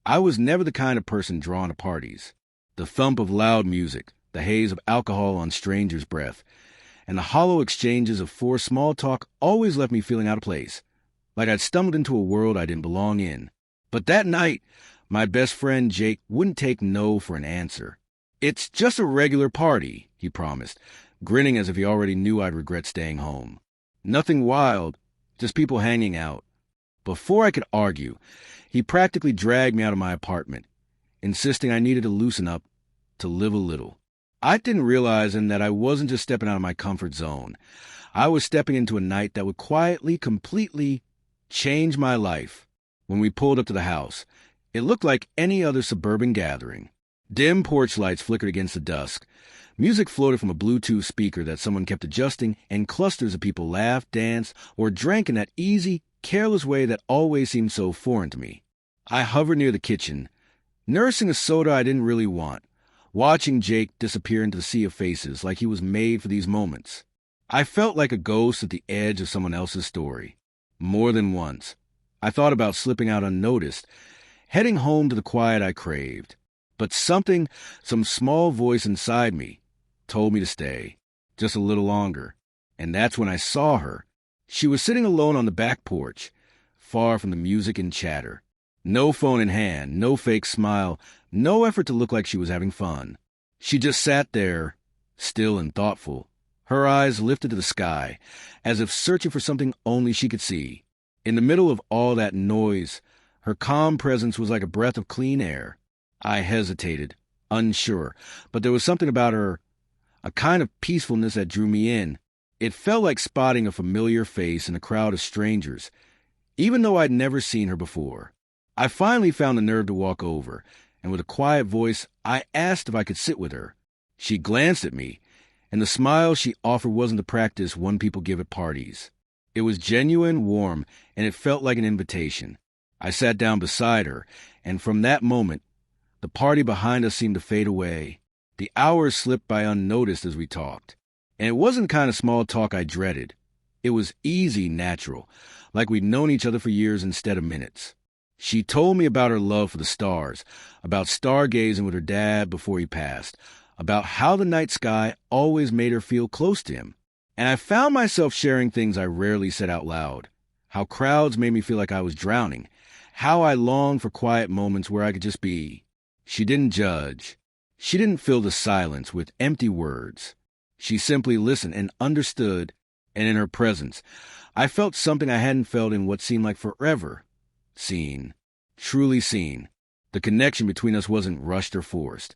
I was never the kind of person drawn to parties. The thump of loud music, the haze of alcohol on strangers' breath, and the hollow exchanges of forced small talk always left me feeling out of place, like I'd stumbled into a world I didn't belong in. But that night, my best friend Jake wouldn't take no for an answer. "It's just a regular party," he promised, grinning as if he already knew I'd regret staying home. "Nothing wild, just people hanging out." Before I could argue, he practically dragged me out of my apartment, insisting I needed to loosen up, to live a little. I didn't realize then that I wasn't just stepping out of my comfort zone. I was stepping into a night that would quietly, completely change my life. When we pulled up to the house, it looked like any other suburban gathering. Dim porch lights flickered against the dusk. Music floated from a Bluetooth speaker that someone kept adjusting, and clusters of people laughed, danced, or drank in that easy, careless way that always seemed so foreign to me. I hovered near the kitchen, nursing a soda I didn't really want, watching Jake disappear into the sea of faces like he was made for these moments. I felt like a ghost at the edge of someone else's story. More than once, I thought about slipping out unnoticed, heading home to the quiet I craved. But some small voice inside me, told me to stay, just a little longer. And that's when I saw her. She was sitting alone on the back porch, far from the music and chatter. No phone in hand, no fake smile, no effort to look like she was having fun. She just sat there, still and thoughtful, her eyes lifted to the sky, as if searching for something only she could see. In the middle of all that noise, her calm presence was like a breath of clean air. I hesitated, unsure, but there was something about her, a kind of peacefulness that drew me in. It felt like spotting a familiar face in a crowd of strangers, even though I'd never seen her before. I finally found the nerve to walk over, and with a quiet voice, I asked if I could sit with her. She glanced at me, and the smile she offered wasn't the practice one people give at parties. It was genuine, warm, and it felt like an invitation. I sat down beside her, and from that moment, the party behind us seemed to fade away. The hours slipped by unnoticed as we talked. And it wasn't the kind of small talk I dreaded. It was easy, natural, like we'd known each other for years instead of minutes. She told me about her love for the stars, about stargazing with her dad before he passed, about how the night sky always made her feel close to him. And I found myself sharing things I rarely said out loud. How crowds made me feel like I was drowning. How I longed for quiet moments where I could just be. She didn't judge. She didn't fill the silence with empty words. She simply listened and understood, and in her presence, I felt something I hadn't felt in what seemed like forever. Seen. Truly seen. The connection between us wasn't rushed or forced.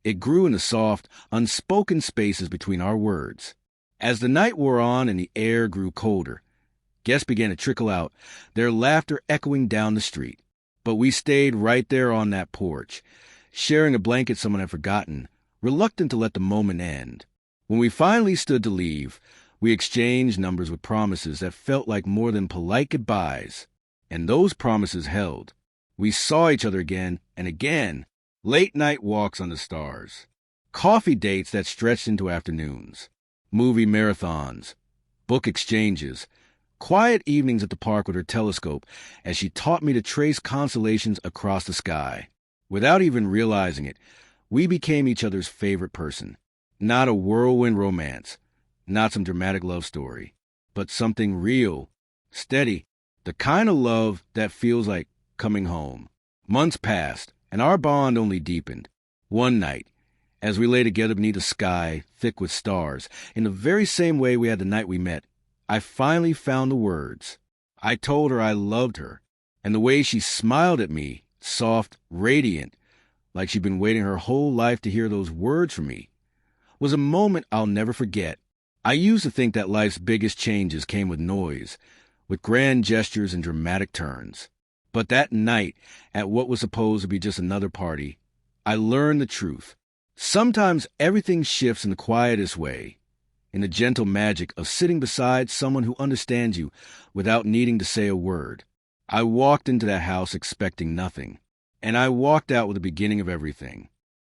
It grew in the soft, unspoken spaces between our words. As the night wore on and the air grew colder, guests began to trickle out, their laughter echoing down the street. But we stayed right there on that porch, sharing a blanket someone had forgotten, reluctant to let the moment end. When we finally stood to leave, we exchanged numbers with promises that felt like more than polite goodbyes. And those promises held. We saw each other again and again. Late-night walks on the stars. Coffee dates that stretched into afternoons. Movie marathons. Book exchanges. Quiet evenings at the park with her telescope as she taught me to trace constellations across the sky. Without even realizing it, we became each other's favorite person. Not a whirlwind romance, not some dramatic love story, but something real, steady, the kind of love that feels like coming home. Months passed, and our bond only deepened. One night, as we lay together beneath a sky thick with stars, in the very same way we had the night we met, I finally found the words. I told her I loved her, and the way she smiled at me, soft, radiant, like she'd been waiting her whole life to hear those words from me, was a moment I'll never forget. I used to think that life's biggest changes came with noise, with grand gestures and dramatic turns. But that night, at what was supposed to be just another party, I learned the truth. Sometimes everything shifts in the quietest way, in the gentle magic of sitting beside someone who understands you without needing to say a word. I walked into that house expecting nothing, and I walked out with the beginning of everything.